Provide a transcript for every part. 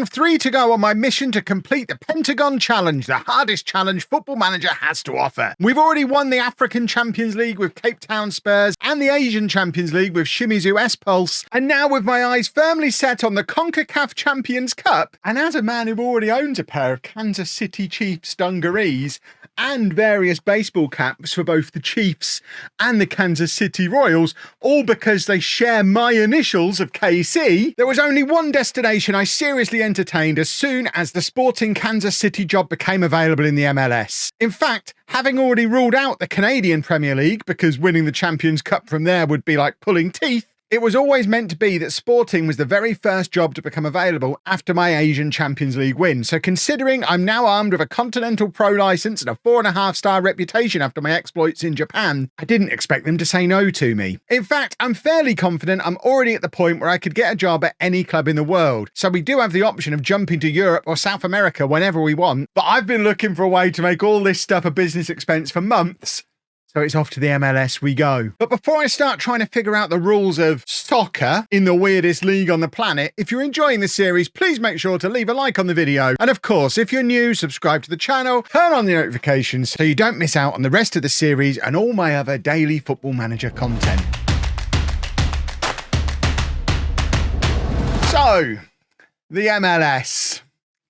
round 3 to go on my mission to complete the Pentagon challenge, the hardest challenge Football Manager has to offer. We've already won the African Champions League with Cape Town Spurs and the Asian Champions League with Shimizu S-Pulse, and now with my eyes firmly set on the CONCACAF Champions Cup, and as a man who already owns a pair of Kansas City Chiefs dungarees and various baseball caps for both the Chiefs and the Kansas City Royals, all because they share my initials of KC, there was only one destination I seriously entertained as soon as the Sporting Kansas City job became available in the MLS. In fact, having already ruled out the Canadian Premier League because winning the Champions Cup from there would be like pulling teeth, it was always meant to be that Sporting was the very first job to become available after my Asian Champions League win. So considering I'm now armed with a Continental Pro license and a 4.5-star reputation after my exploits in Japan, I didn't expect them to say no to me. In fact, I'm fairly confident I'm already at the point where I could get a job at any club in the world. So we do have the option of jumping to Europe or South America whenever we want. But I've been looking for a way to make all this stuff a business expense for months. So it's off to the MLS we go. But before I start trying to figure out the rules of soccer in the weirdest league on the planet, if you're enjoying this series, please make sure to leave a like on the video. And of course, if you're new, subscribe to the channel, turn on the notifications so you don't miss out on the rest of the series and all my other daily Football Manager content. So, the MLS.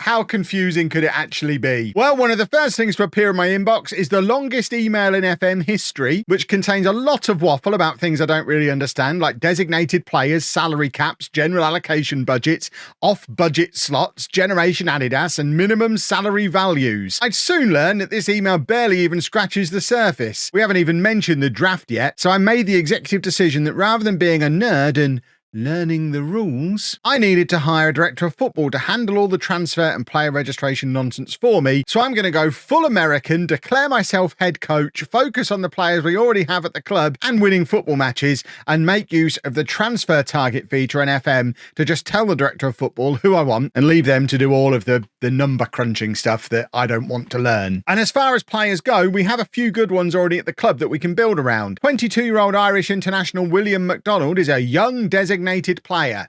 How confusing could it actually be? Well, one of the first things to appear in my inbox is the longest email in FM history, which contains a lot of waffle about things I don't really understand, like designated players, salary caps, general allocation budgets, off-budget slots, Generation Adidas, and minimum salary values. I'd soon learn that this email barely even scratches the surface. We haven't even mentioned the draft yet, so I made the executive decision that rather than being a nerd and learning the rules, I needed to hire a director of football to handle all the transfer and player registration nonsense for me. So I'm going to go full American, declare myself head coach, focus on the players we already have at the club and winning football matches, and make use of the transfer target feature in FM to just tell the director of football who I want and leave them to do all of the number crunching stuff that I don't want to learn. And as far as players go, we have a few good ones already at the club that we can build around. 22-year-old Irish international William McDonald is a young designated player.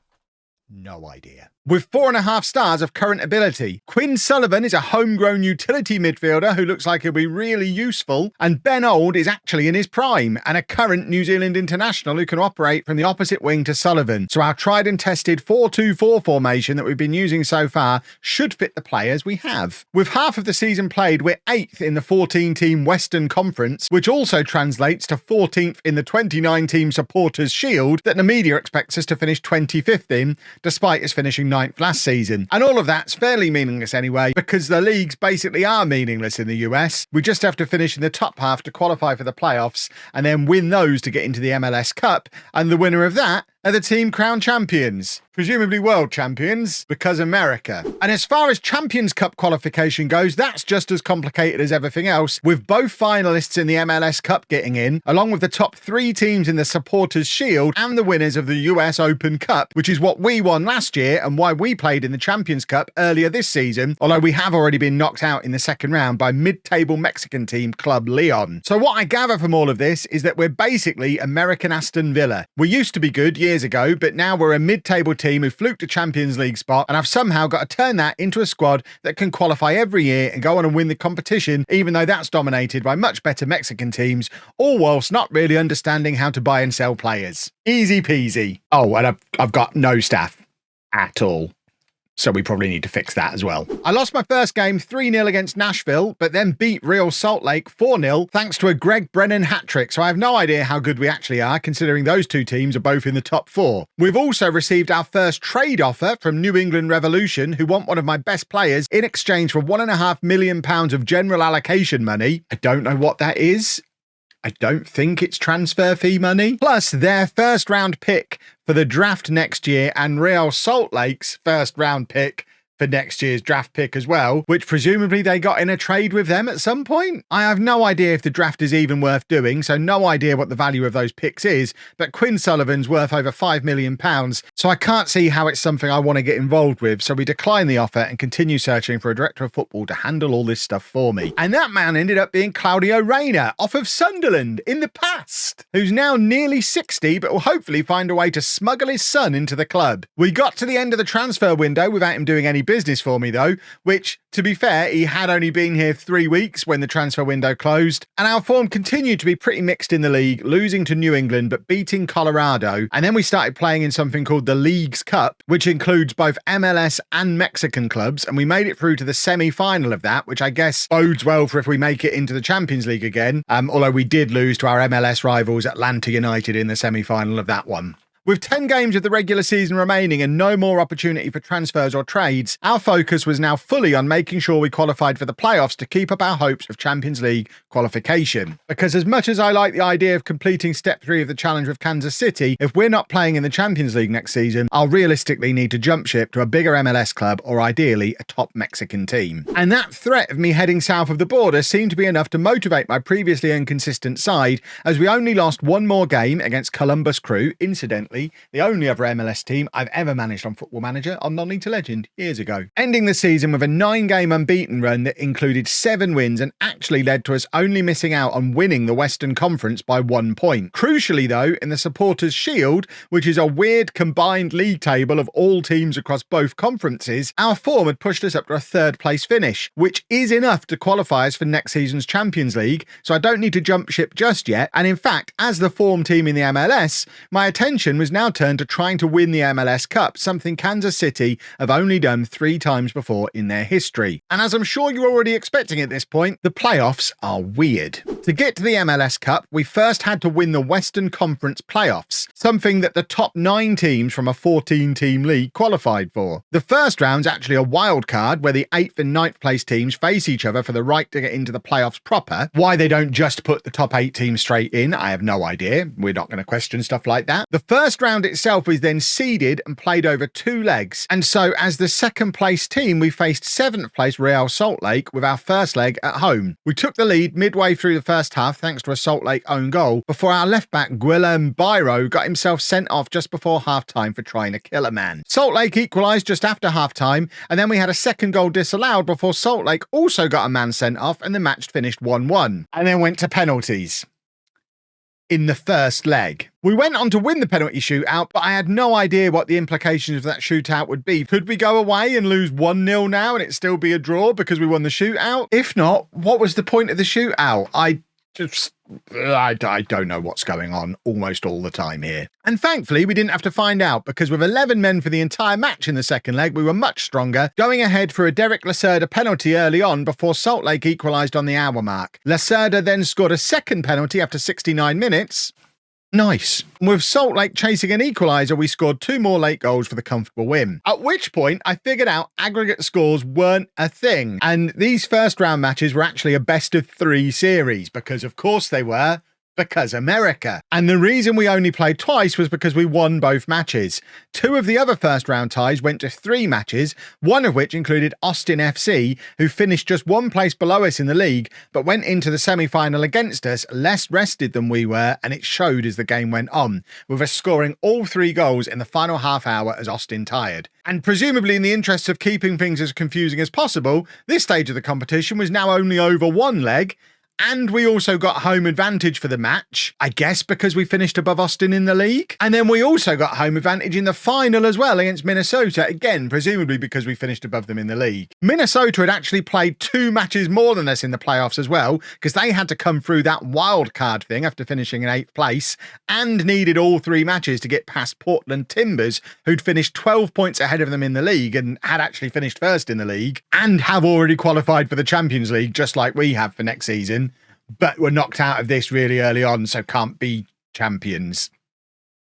No idea. With 4.5 stars of current ability. Quinn Sullivan is a homegrown utility midfielder who looks like he'll be really useful, and Ben Old is actually in his prime and a current New Zealand international who can operate from the opposite wing to Sullivan. So our tried and tested 4-2-4 formation that we've been using so far should fit the players we have. With half of the season played, we're 8th in the 14-team Western Conference, which also translates to 14th in the 29-team Supporters Shield that the media expects us to finish 25th in, despite us finishing 9th last season. And all of that's fairly meaningless anyway, because the leagues basically are meaningless in the US. We just have to finish in the top half to qualify for the playoffs and then win those to get into the MLS Cup, and the winner of that are the team crowned champions. Presumably world champions, because America. And as far as Champions Cup qualification goes, that's just as complicated as everything else, with both finalists in the MLS Cup getting in, along with the top 3 teams in the Supporters Shield and the winners of the US Open Cup, which is what we won last year and why we played in the Champions Cup earlier this season, although we have already been knocked out in the second round by mid-table Mexican team Club Leon. So what I gather from all of this is that we're basically American Aston Villa. We used to be good years ago, but now we're a mid-table team who fluked a Champions League spot, and I've somehow got to turn that into a squad that can qualify every year and go on and win the competition, even though that's dominated by much better Mexican teams, all whilst not really understanding how to buy and sell players. Easy peasy. Oh, and I've got no staff at all. So we probably need to fix that as well. I lost my first game 3-0 against Nashville, but then beat Real Salt Lake 4-0 thanks to a Greg Brennan hat-trick, so I have no idea how good we actually are, considering those two teams are both in the top 4. We've also received our first trade offer from New England Revolution, who want one of my best players in exchange for £1.5 million of general allocation money. I don't know what that is. I don't think it's transfer fee money. Plus their first round pick for the draft next year and Real Salt Lake's first round pick for next year's draft pick as well, which presumably they got in a trade with them at some point. I have no idea if the draft is even worth doing, so no idea what the value of those picks is, but Quinn Sullivan's worth over £5 million, so I can't see how it's something I want to get involved with, so we decline the offer and continue searching for a director of football to handle all this stuff for me. And that man ended up being Claudio Reyna, off of Sunderland in the past, who's now nearly 60, but will hopefully find a way to smuggle his son into the club. We got to the end of the transfer window without him doing any business for me though, which, to be fair, he had only been here 3 weeks when the transfer window closed, and our form continued to be pretty mixed in the league, losing to New England but beating Colorado, and then we started playing in something called the LOLLUJO Cup, which includes both MLS and Mexican clubs, and we made it through to the semi-final of that, which I guess bodes well for if we make it into the Champions League again, although we did lose to our MLS rivals Atlanta United in the semi-final of that one. With 10 games of the regular season remaining and no more opportunity for transfers or trades, our focus was now fully on making sure we qualified for the playoffs to keep up our hopes of Champions League qualification. Because as much as I like the idea of completing Step 3 of the challenge with Kansas City, if we're not playing in the Champions League next season, I'll realistically need to jump ship to a bigger MLS club or ideally a top Mexican team. And that threat of me heading south of the border seemed to be enough to motivate my previously inconsistent side, as we only lost one more game against Columbus Crew, incidentally the only other MLS team I've ever managed on Football Manager on Non-League to Legend years ago. Ending the season with a 9-game unbeaten run that included 7 wins and actually led to us only missing out on winning the Western Conference by 1 point. Crucially though, in the Supporters' Shield, which is a weird combined league table of all teams across both conferences, our form had pushed us up to a 3rd place finish, which is enough to qualify us for next season's Champions League, so I don't need to jump ship just yet, and in fact, as the form team in the MLS, my attention was now turned to trying to win the MLS Cup, something Kansas City have only done 3 times before in their history. And as I'm sure you're already expecting at this point, the playoffs are weird. To get to the MLS Cup, we first had to win the Western Conference playoffs, something that the top 9 teams from a 14-team league qualified for. The first round's actually a wild card where the 8th and 9th place teams face each other for the right to get into the playoffs proper. Why they don't just put the top 8 teams straight in, I have no idea. We're not going to question stuff like that. The first round itself was then seeded and played over 2 legs, and so as the 2nd place team we faced 7th place Real Salt Lake with our first leg at home. We took the lead midway through the first half thanks to a Salt Lake own goal before our left back Guillem Biro got himself sent off just before half time for trying to kill a man. Salt Lake equalised just after half time, and then we had a 2nd goal disallowed before Salt Lake also got a man sent off, and the match finished 1-1 and then went to penalties in the first leg. We went on to win the penalty shootout, but I had no idea what the implications of that shootout would be. Could we go away and lose 1-0 now and it still be a draw because we won the shootout? If not, what was the point of the shootout? I don't know what's going on almost all the time here. And thankfully, we didn't have to find out, because with 11 men for the entire match in the second leg, we were much stronger, going ahead for a Derek Lacerda penalty early on before Salt Lake equalised on the hour mark. Lacerda then scored a second penalty after 69 minutes. Nice. With Salt Lake chasing an equaliser, we scored 2 more late goals for the comfortable win. At which point, I figured out aggregate scores weren't a thing. And these first round matches were actually a best of 3 series, because of course they were. Because America. And the reason we only played twice was because we won both matches. 2 of the other first round ties went to 3 matches, one of which included Austin FC, who finished just 1 place below us in the league, but went into the semi-final against us less rested than we were, and it showed as the game went on, with us scoring all 3 goals in the final half hour as Austin tired. And presumably in the interests of keeping things as confusing as possible, this stage of the competition was now only over 1 leg, and we also got home advantage for the match, I guess because we finished above Austin in the league. And then we also got home advantage in the final as well against Minnesota, again, presumably because we finished above them in the league. Minnesota had actually played 2 matches more than us in the playoffs as well, because they had to come through that wild card thing after finishing in 8th place, and needed all 3 matches to get past Portland Timbers, who'd finished 12 points ahead of them in the league and had actually finished first in the league, and have already qualified for the Champions League, just like we have for next season. But were knocked out of this really early on, so can't be champions,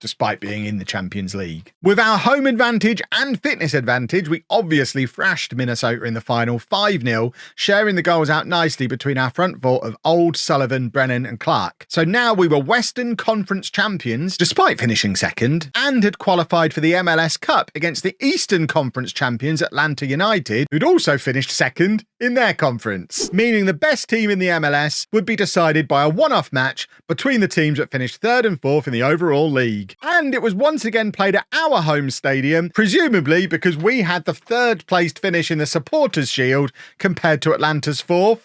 despite being in the Champions League. With our home advantage and fitness advantage, we obviously thrashed Minnesota in the final 5-0, sharing the goals out nicely between our front four of Old, Sullivan, Brennan and Clark. So now we were Western Conference champions, despite finishing second, and had qualified for the MLS Cup against the Eastern Conference champions Atlanta United, who'd also finished second in their conference, meaning the best team in the MLS would be decided by a one-off match between the teams that finished 3rd and 4th in the overall league. And it was once again played at our home stadium, presumably because we had the 3rd placed finish in the Supporters' Shield compared to Atlanta's 4th.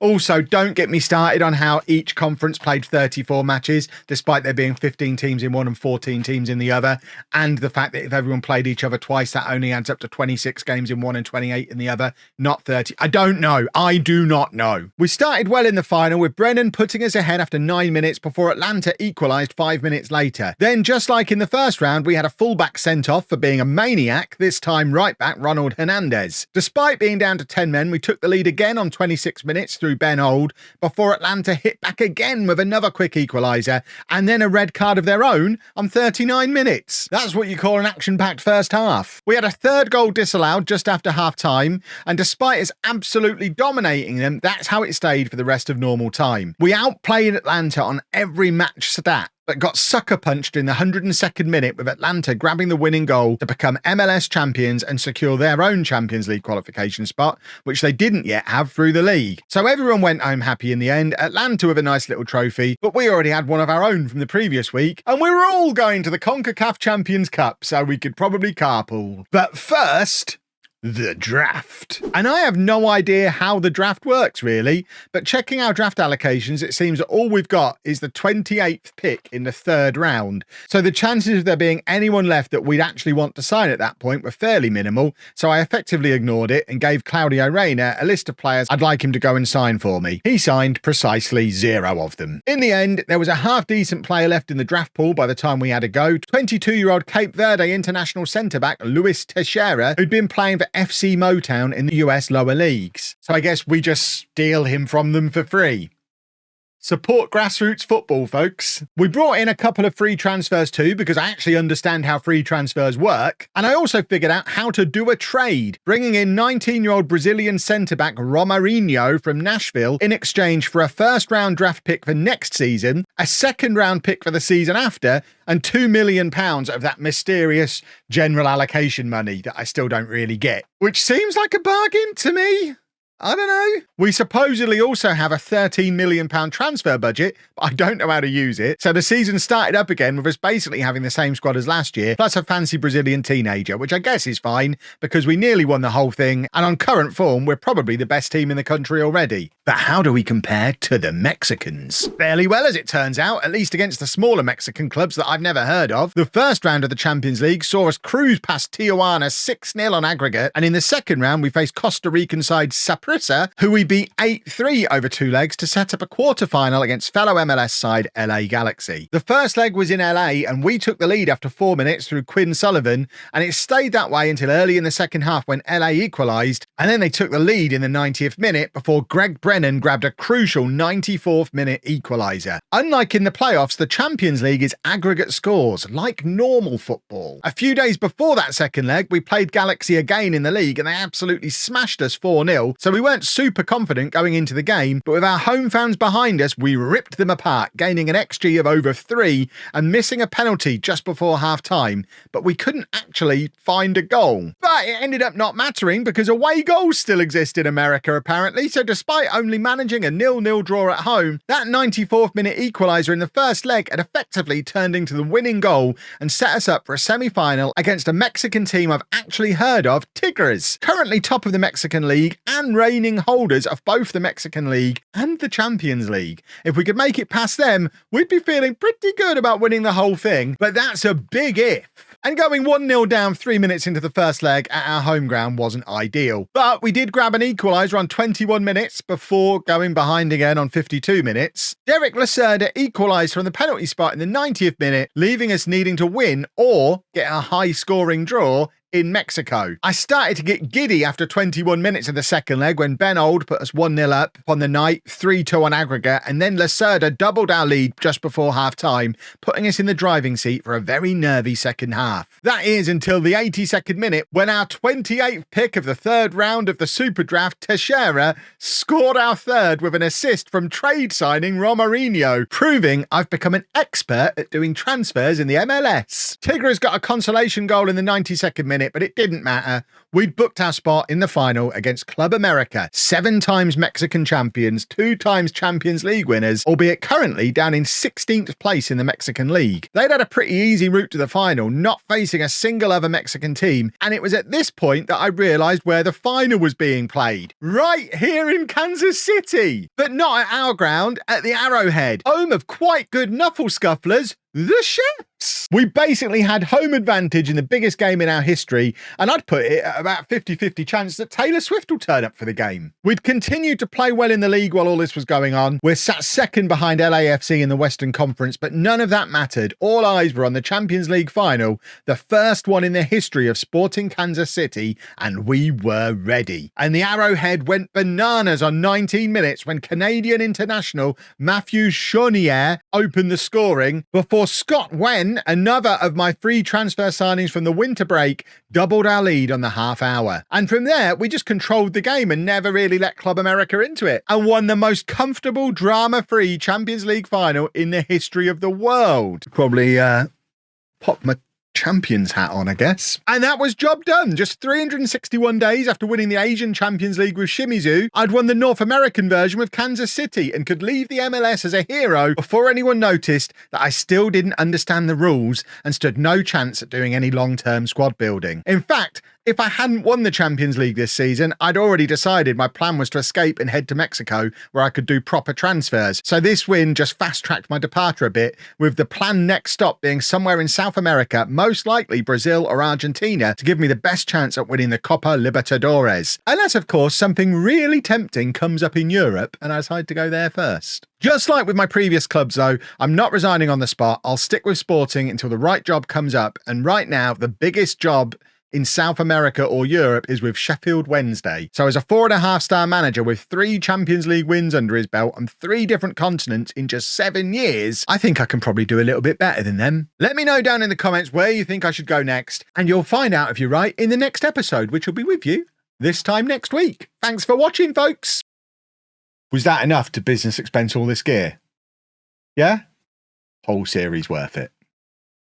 Also, don't get me started on how each conference played 34 matches, despite there being 15 teams in one and 14 teams in the other, and the fact that if everyone played each other twice, that only adds up to 26 games in one and 28 in the other, not 30. I don't know. I do not know. We started well in the final, with Brennan putting us ahead after 9 minutes before Atlanta equalised 5 minutes later. Then, just like in the first round, we had a fullback sent off for being a maniac, this time right back Ronald Hernandez. Despite being down to 10 men, we took the lead again on 26 minutes through Ben Old before Atlanta hit back again with another quick equaliser and then a red card of their own on 39 minutes. That's what you call an action-packed first half. We had a third goal disallowed just after half-time, and despite us absolutely dominating them, that's how it stayed for the rest of normal time. We outplayed Atlanta on every match stat, but got sucker punched in the 102nd minute, with Atlanta grabbing the winning goal to become MLS champions and secure their own Champions League qualification spot, which they didn't yet have through the league. So everyone went home happy in the end, Atlanta with a nice little trophy, but we already had one of our own from the previous week, and we were all going to the CONCACAF Champions Cup, so we could probably carpool. But first, the draft. And I have no idea how the draft works, really, but checking our draft allocations, it seems that all we've got is the 28th pick in the third round. So the chances of there being anyone left that we'd actually want to sign at that point were fairly minimal, so I effectively ignored it and gave Claudio Reyna a list of players I'd like him to go and sign for me. He signed precisely 0 of them. In the end, there was a half-decent player left in the draft pool by the time we had a go. 22-year-old Cape Verde international centre-back Luis Teixeira, who'd been playing for FC Motown in the US lower leagues. So I guess we just steal him from them for free. Support grassroots football, folks. We brought in a couple of free transfers too, because I actually understand how free transfers work. And I also figured out how to do a trade, bringing in 19-year-old Brazilian centre-back Romarinho from Nashville in exchange for a first-round draft pick for next season, a second-round pick for the season after, and £2 million of that mysterious general allocation money that I still don't really get. Which seems like a bargain to me. I don't know. We supposedly also have a £13 million transfer budget, but I don't know how to use it. So the season started up again with us basically having the same squad as last year, plus a fancy Brazilian teenager, which I guess is fine because we nearly won the whole thing. And on current form, we're probably the best team in the country already. But how do we compare to the Mexicans? Fairly well, as it turns out, at least against the smaller Mexican clubs that I've never heard of. The first round of the Champions League saw us cruise past Tijuana 6-0 on aggregate. And in the second round, we faced Costa Rican side Saprissa, who we beat 8-3 over 2 legs to set up a quarter-final against fellow MLS side LA Galaxy. The first leg was in LA, and we took the lead after 4 minutes through Quinn Sullivan, and it stayed that way until early in the second half when LA equalised, and then they took the lead in the 90th minute before Greg Brennan grabbed a crucial 94th minute equaliser. Unlike in the playoffs, the Champions League is aggregate scores, like normal football. A few days before that second leg, we played Galaxy again in the league, and they absolutely smashed us 4-0, so we weren't super confident going into the game, but with our home fans behind us, we ripped them apart, gaining an XG of over 3 and missing a penalty just before half-time, but we couldn't actually find a goal. But it ended up not mattering because away goals still exist in America apparently, so despite only managing a 0-0 draw at home, that 94th minute equaliser in the first leg had effectively turned into the winning goal and set us up for a semi-final against a Mexican team I've actually heard of, Tigres, currently top of the Mexican League and reigning holders of both the Mexican League and the Champions League. If we could make it past them, we'd be feeling pretty good about winning the whole thing, but that's a big if. And going 1-0 down 3 minutes into the first leg at our home ground wasn't ideal. But we did grab an equaliser on 21 minutes before going behind again on 52 minutes. Derek Lacerda equalised from the penalty spot in the 90th minute, leaving us needing to win or get a high-scoring draw in Mexico. I started to get giddy after 21 minutes of the second leg when Ben Old put us 1-0 up on the night, 3-2 on aggregate, and then Lacerda doubled our lead just before half-time, putting us in the driving seat for a very nervy second half. That is until the 82nd minute when our 28th pick of the third round of the Super Draft, Teixeira, scored our third with an assist from trade signing Romarinho, proving I've become an expert at doing transfers in the MLS. Tigres got a consolation goal in the 92nd minute it, but it didn't matter. We'd booked our spot in the final against Club America, 7 times Mexican champions, 2 times Champions League winners, albeit currently down in 16th place in the Mexican League. They'd had a pretty easy route to the final, not facing a single other Mexican team, and it was at this point that I realised where the final was being played. Right here in Kansas City! But not at our ground, at the Arrowhead, home of quite good knuckle scufflers, the Chefs. We basically had home advantage in the biggest game in our history, and I'd put it at about 50-50 chance that Taylor Swift will turn up for the game. We'd continued to play well in the league while all this was going on. We're sat second behind LAFC in the Western Conference, but none of that mattered. All eyes were on the Champions League final, the first one in the history of Sporting Kansas City, and we were ready. And the Arrowhead went bananas on 19 minutes when Canadian international Matthew Chonier opened the scoring before Scott Wen, another of my free transfer signings from the winter break, doubled our lead on the half hour. And from there, we just controlled the game and never really let Club America into it, and won the most comfortable, drama-free Champions League final in the history of the world. Probably pop my Champions hat on, I guess. And that was job done. Just 361 days after winning the Asian Champions League with Shimizu, I'd won the North American version with Kansas City and could leave the MLS as a hero before anyone noticed that I still didn't understand the rules and stood no chance at doing any long-term squad building. In fact, if I hadn't won the Champions League this season, I'd already decided my plan was to escape and head to Mexico, where I could do proper transfers. So this win just fast-tracked my departure a bit, with the planned next stop being somewhere in South America, most likely Brazil or Argentina, to give me the best chance at winning the Copa Libertadores. Unless, of course, something really tempting comes up in Europe and I decide to go there first. Just like with my previous clubs though, I'm not resigning on the spot. I'll stick with Sporting until the right job comes up, and right now, the biggest job in South America or Europe is with Sheffield Wednesday. So as a 4.5-star manager with 3 Champions League wins under his belt on 3 different continents in just 7 years, I think I can probably do a little bit better than them. Let me know down in the comments where you think I should go next, and you'll find out if you're right in the next episode, which will be with you this time next week. Thanks for watching, folks. Was that enough to business expense all this gear? Yeah? Whole series worth it.